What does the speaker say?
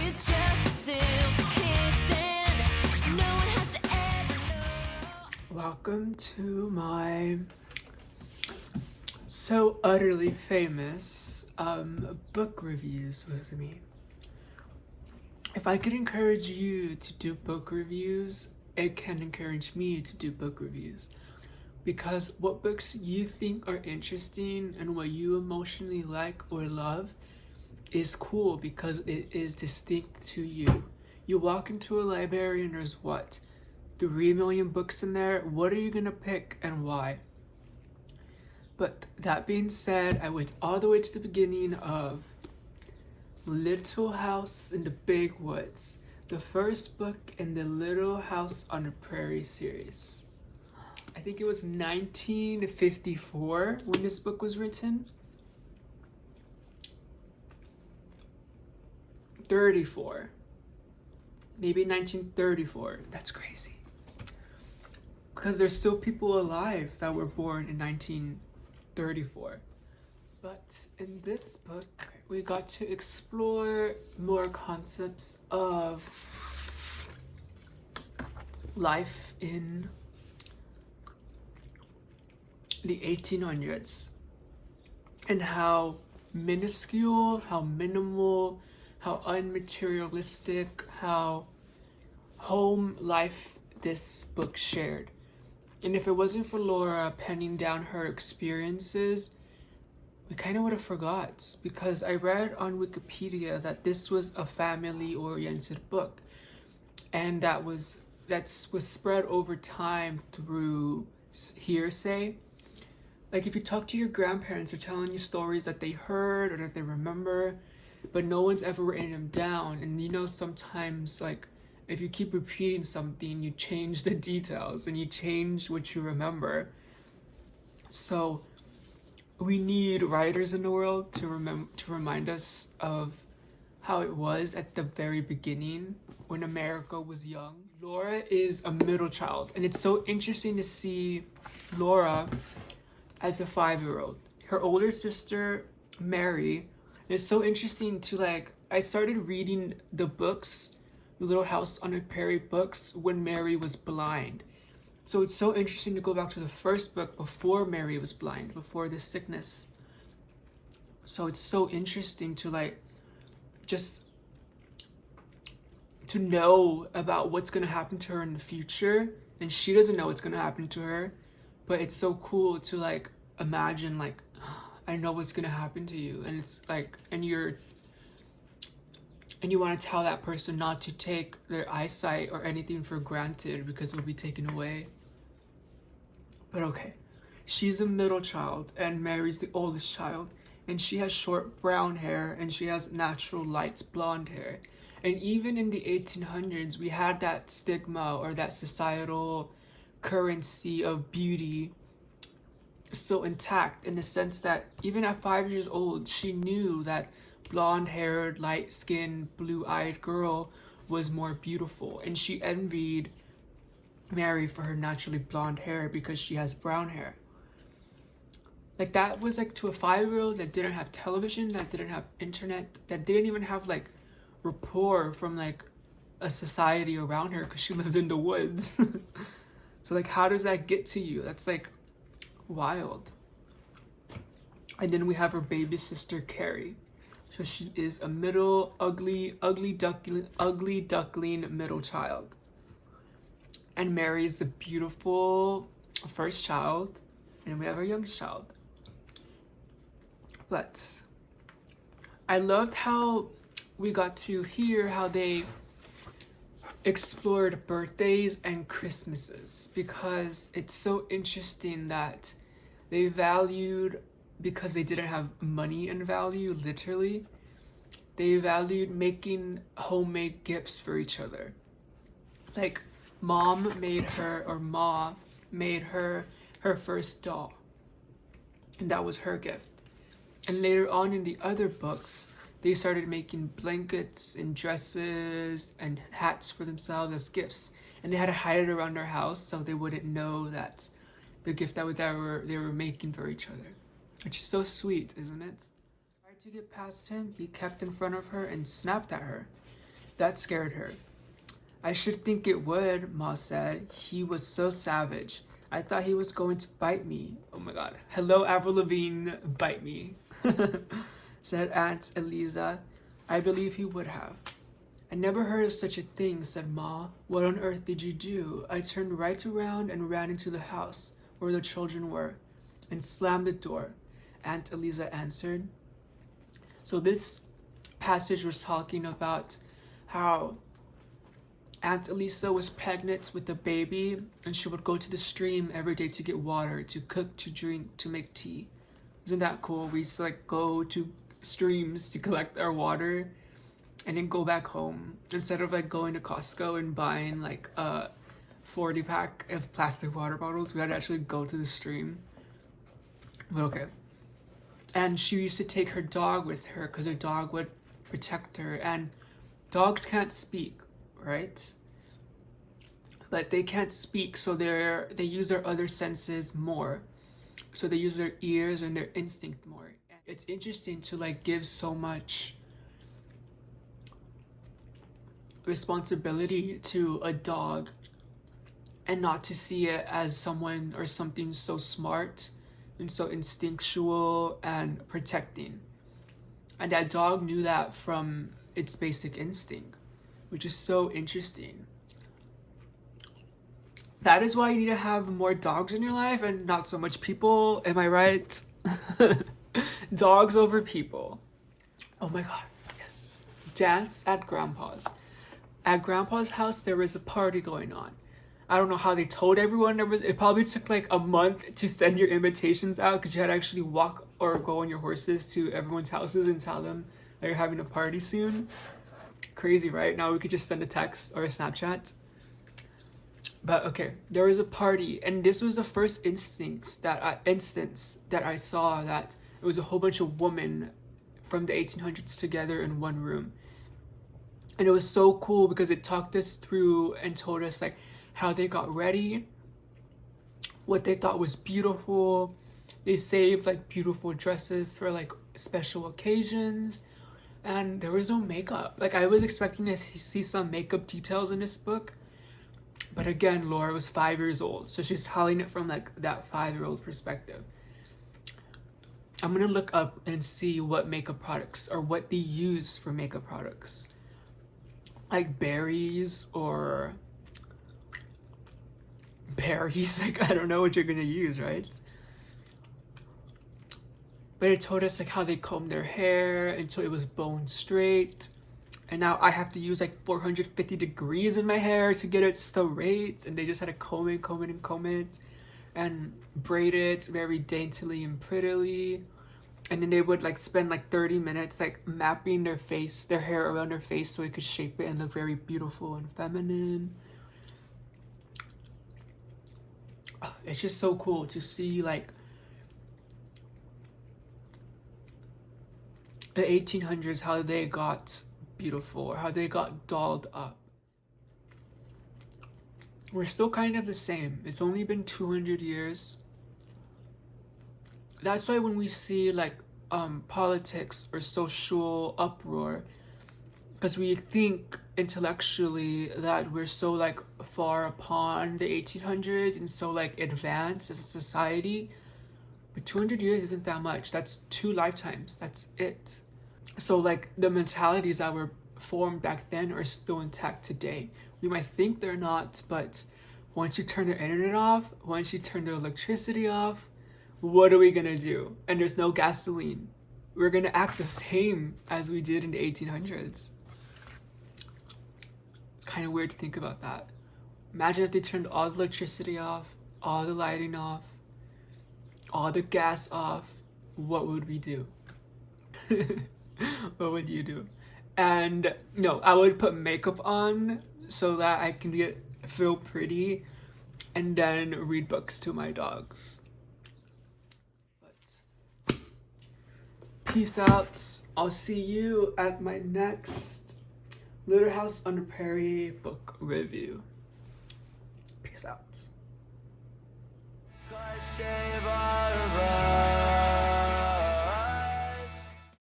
It's just a simple kiss and no one has to ever know. Welcome to my so utterly famous book reviews with me. If I could encourage you to do book reviews, it can encourage me to do book reviews. Because what books you think are interesting and what you emotionally like or love is cool because it is distinct to you. You walk into a library and there's what? 3 million books in there. What are you gonna pick and why? But that being said, I went all the way to the beginning of Little House in the Big Woods, the first book in the Little House on the Prairie series. I think it was 1954 when this book was written. 34. Maybe 1934. That's crazy. Because there's still people alive that were born in 1934. But in this book, we got to explore more concepts of life in the 1800s and how minuscule, how minimal, how unmaterialistic, how home life this book shared. And if it wasn't for Laura penning down her experiences, we kind of would have forgot, because I read on Wikipedia that this was a family-oriented book, and that was spread over time through hearsay. Like if you talk to your grandparents, they're telling you stories that they heard or that they remember, but no one's ever written them down. And you know, sometimes like if you keep repeating something, you change the details and you change what you remember. So we need writers in the world to remind us of how it was at the very beginning when America was young. Laura is a middle child, and it's so interesting to see Laura as a 5-year-old. Her older sister, Mary, it's so interesting to I started reading the books, Little House on the Prairie books, when Mary was blind. So it's so interesting to go back to the first book before Mary was blind, before this sickness. So it's so interesting to just to know about what's going to happen to her in the future. And she doesn't know what's going to happen to her. But it's so cool to imagine I know what's going to happen to you. And it's and you want to tell that person not to take their eyesight or anything for granted because it will be taken away. But okay, she's a middle child and Mary's the oldest child, and she has short brown hair and she has natural light blonde hair. And even in the 1800s, we had that stigma or that societal currency of beauty still intact, in the sense that even at 5 years old, she knew that blonde-haired, light-skinned, blue-eyed girl was more beautiful, and she envied Mary for her naturally blonde hair because she has brown hair. That was to a 5-year-old that didn't have television, that didn't have internet, that didn't even have rapport from a society around her because she lived in the woods. So how does that get to you? That's wild. And then we have her baby sister Carrie. So she is a middle ugly duckling middle child. And Mary is the beautiful first child, and we have our youngest child. But I loved how we got to hear how they explored birthdays and Christmases, because it's so interesting that they valued, because they didn't have money and value, literally, they valued making homemade gifts for each other. Ma made her her first doll, and that was her gift. And later on in the other books, they started making blankets and dresses and hats for themselves as gifts, and they had to hide it around their house so they wouldn't know that the gift that they were making for each other. Which is so sweet, isn't it? Tried to get past him, he kept in front of her and snapped at her. That scared her. I should think it would, Ma said. He was so savage. I thought he was going to bite me. Oh my god. Hello, Avril Lavigne, bite me. Said Aunt Eliza. I believe he would have. I never heard of such a thing, said Ma. What on earth did you do? I turned right around and ran into the house where the children were and slammed the door, Aunt Eliza answered. So this passage was talking about how Aunt Elisa was pregnant with a baby and she would go to the stream every day to get water, to cook, to drink, to make tea. Isn't that cool? We used to like go to streams to collect our water and then go back home instead of like going to Costco and buying like a 40 pack of plastic water bottles. We had to actually go to the stream. But okay. And she used to take her dog with her because her dog would protect her. And dogs can't speak, right? But they can't speak, so they use their other senses more. So they use their ears and their instinct more. It's interesting to like give so much responsibility to a dog and not to see it as someone or something so smart and so instinctual and protecting. And that dog knew that from its basic instinct, which is so interesting. That is why you need to have more dogs in your life and not so much people. Am I right? Dogs over people. Oh my god, yes. Dance at Grandpa's. At Grandpa's house, there was a party going on. I don't know how they told everyone. It probably took like a month to send your invitations out because you had to actually walk or go on your horses to everyone's houses and tell them that you're having a party soon. Crazy, right? Now we could just send a text or a Snapchat. But okay, there was a party, and this was the first instance that I saw that it was a whole bunch of women from the 1800s together in one room. And it was so cool because it talked us through and told us like how they got ready, what they thought was beautiful. They saved like beautiful dresses for like special occasions, and there was no makeup. Like I was expecting to see some makeup details in this book, but again, Laura was 5 years old, so she's telling it from like that 5-year-old perspective. I'm gonna look up and see what makeup products or what they use for makeup products, like berries or berries. Like I don't know what you're gonna use, right? But it told us like how they combed their hair until it was bone straight. And now I have to use like 450 degrees in my hair to get it straight. And they just had to comb it and braid it very daintily and prettily. And then they would like spend like 30 minutes like mapping their hair around their face so it could shape it and look very beautiful and feminine. It's just so cool to see like the 1800s, how they got beautiful or how they got dolled up. We're still kind of the same. It's only been 200 years. That's why when we see like politics or social uproar, because we think intellectually that we're so like far upon the 1800s and so like advanced as a society, but 200 years isn't that much. That's 2 lifetimes. That's it. So like the mentalities that were formed back then are still intact today. We might think they're not, but once you turn the internet off, once you turn the electricity off, what are we gonna do? And there's no gasoline. We're gonna act the same as we did in the 1800s. It's kind of weird to think about that. Imagine if they turned all the electricity off, all the lighting off, all the gas off. What would we do? What would you do? And no, I would put makeup on so that I can feel pretty and then read books to my dogs. But peace out. I'll see you at my next Little House on the Prairie book review. Peace out. God save all of us.